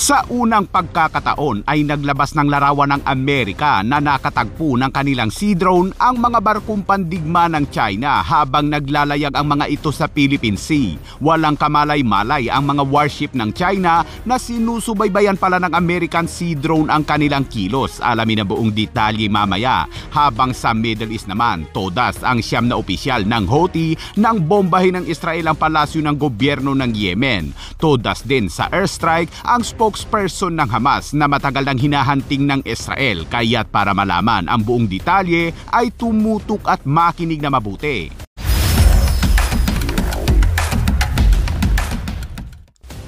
Sa unang pagkakataon ay naglabas ng larawan ng Amerika na nakatagpo ng kanilang Sea Drone ang mga barkong pandigma ng China habang naglalayag ang mga ito sa Philippine Sea. Walang kamalay-malay ang mga warship ng China na sinusubaybayan pala ng American Sea Drone ang kanilang kilos. Alamin ang buong detalye mamaya. Habang sa Middle East naman, todas ang siyam na opisyal ng Houthi nang bombahin ng Israel ang palasyo ng gobyerno ng Yemen. Todas din sa airstrike ang spokesperson ng Hamas na matagal nang hinahanting ng Israel, kaya't para malaman ang buong detalye ay tumutok at makinig na mabuti.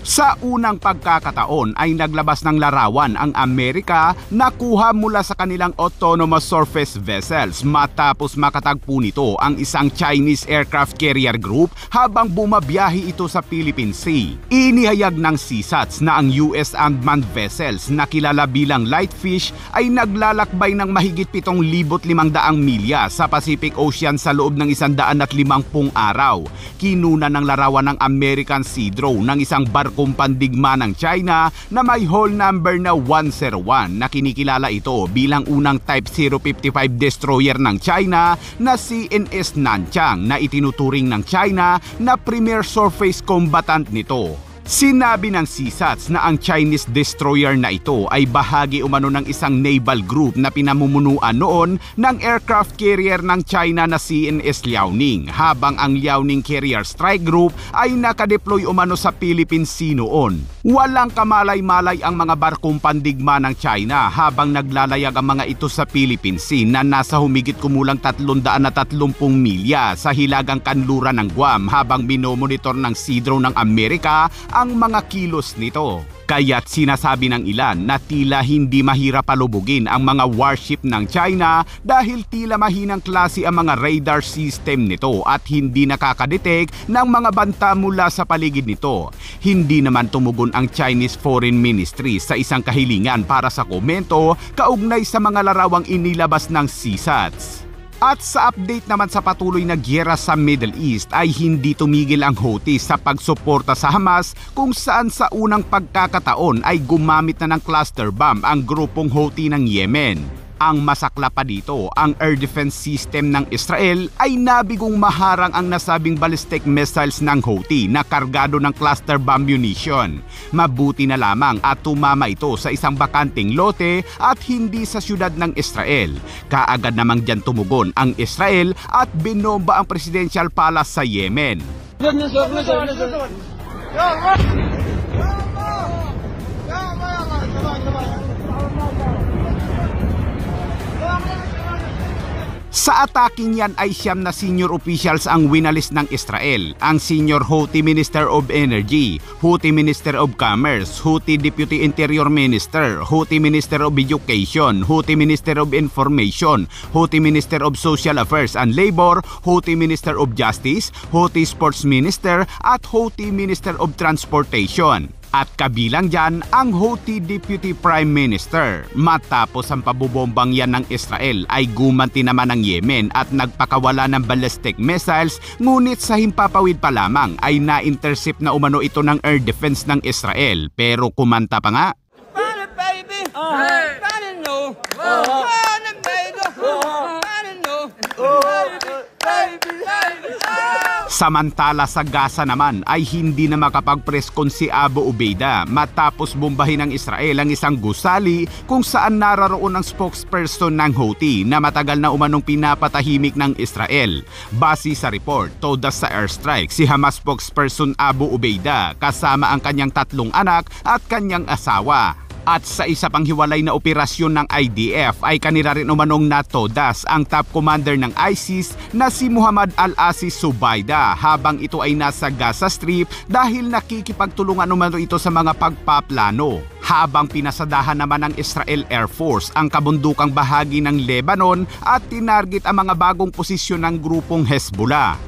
Sa unang pagkakataon ay naglabas ng larawan ang Amerika na kuha mula sa kanilang autonomous surface vessels matapos makatagpo nito ang isang Chinese aircraft carrier group habang bumabiyahe ito sa Philippine Sea. Inihayag ng CSATS na ang US unmanned vessels na kilala bilang Lightfish ay naglalakbay ng mahigit 7,500 milya sa Pacific Ocean sa loob ng 150 araw. Kinuna ng larawan ng American Sea Drone ng isang barkong pandigma ng China na may hull number na 101 na kinikilala ito bilang unang Type 055 destroyer ng China na CNS Nanchang na itinuturing ng China na premier surface combatant nito. Sinabi ng CSATS na ang Chinese destroyer na ito ay bahagi umano ng isang naval group na pinamumunuan noon ng aircraft carrier ng China na CNS Liaoning, habang ang Liaoning Carrier Strike Group ay nakadeploy umano sa Philippine Sea noon. Walang kamalay-malay ang mga barkong pandigma ng China habang naglalayag ang mga ito sa Philippine Sea na nasa humigit kumulang 330 milya sa hilagang kanluran ng Guam habang minomonitor ng Sea Drone ng Amerika ang mga kilos nito. Kaya't sinasabi ng ilan na tila hindi mahirap palubugin ang mga warship ng China dahil tila mahinang klase ang mga radar system nito at hindi nakakadetect ng mga banta mula sa paligid nito. Hindi naman tumugon ang Chinese Foreign Ministry sa isang kahilingan para sa komento kaugnay sa mga larawang inilabas ng CSATS. At sa update naman sa patuloy na giyera sa Middle East ay hindi tumigil ang Houthi sa pagsuporta sa Hamas kung saan sa unang pagkakataon ay gumamit na ng cluster bomb ang grupong Houthi ng Yemen. Ang masakla pa dito, ang air defense system ng Israel ay nabigong maharang ang nasabing ballistic missiles ng Houthi na kargado ng cluster bomb munition. Mabuti na lamang at tumama ito sa isang bakanting lote at hindi sa syudad ng Israel. Kaagad namang dyan tumugon ang Israel at binomba ang Presidential Palace sa Yemen. Sa ataking yan ay siyam na senior officials ang winalis ng Israel. Ang senior Houthi Minister of Energy, Houthi Minister of Commerce, Houthi Deputy Interior Minister, Houthi Minister of Education, Houthi Minister of Information, Houthi Minister of Social Affairs and Labor, Houthi Minister of Justice, Houthi Sports Minister at Houthi Minister of Transportation. At kabilang dyan ang Houthi Deputy Prime Minister. Matapos ang pabubombang yan ng Israel ay gumanti naman ang Yemen at nagpakawala ng ballistic missiles, ngunit sa himpapawid pa lamang ay na-intercept na umano ito ng air defense ng Israel. Pero kumanta pa nga. Samantala sa Gaza naman ay hindi na makapag-preskon si Abu Ubaidah matapos bombahin ng Israel ang isang gusali kung saan nararoon ang spokesperson ng Houthi na matagal na umanong pinapatahimik ng Israel. Base sa report, todas sa airstrike si Hamas spokesperson Abu Ubaidah kasama ang kanyang 3 anak at kanyang asawa. At sa isa pang hiwalay na operasyon ng IDF ay kanila rin umanong natodas ang top commander ng ISIS na si Muhammad al-Aziz Zubaydah habang ito ay nasa Gaza Strip dahil nakikipagtulungan umano ito sa mga pagpaplano. Habang pinasadahan naman ng Israel Air Force ang kabundukang bahagi ng Lebanon at tinarget ang mga bagong posisyon ng grupong Hezbollah.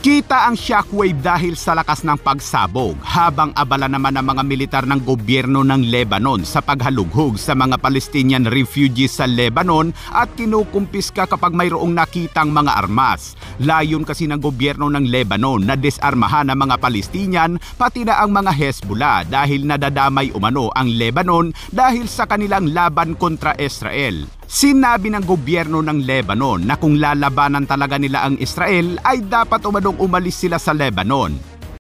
Kita ang shockwave dahil sa lakas ng pagsabog habang abala naman ang mga militar ng gobyerno ng Lebanon sa paghalughog sa mga Palestinian refugees sa Lebanon at kinukumpiska kapag mayroong nakitang mga armas. Layon kasi ng gobyerno ng Lebanon na desarmahan ang mga Palestinian pati na ang mga Hezbollah dahil nadadamay umano ang Lebanon dahil sa kanilang laban kontra Israel. Sinabi ng gobyerno ng Lebanon na kung lalabanan talaga nila ang Israel ay dapat umanong umalis sila sa Lebanon.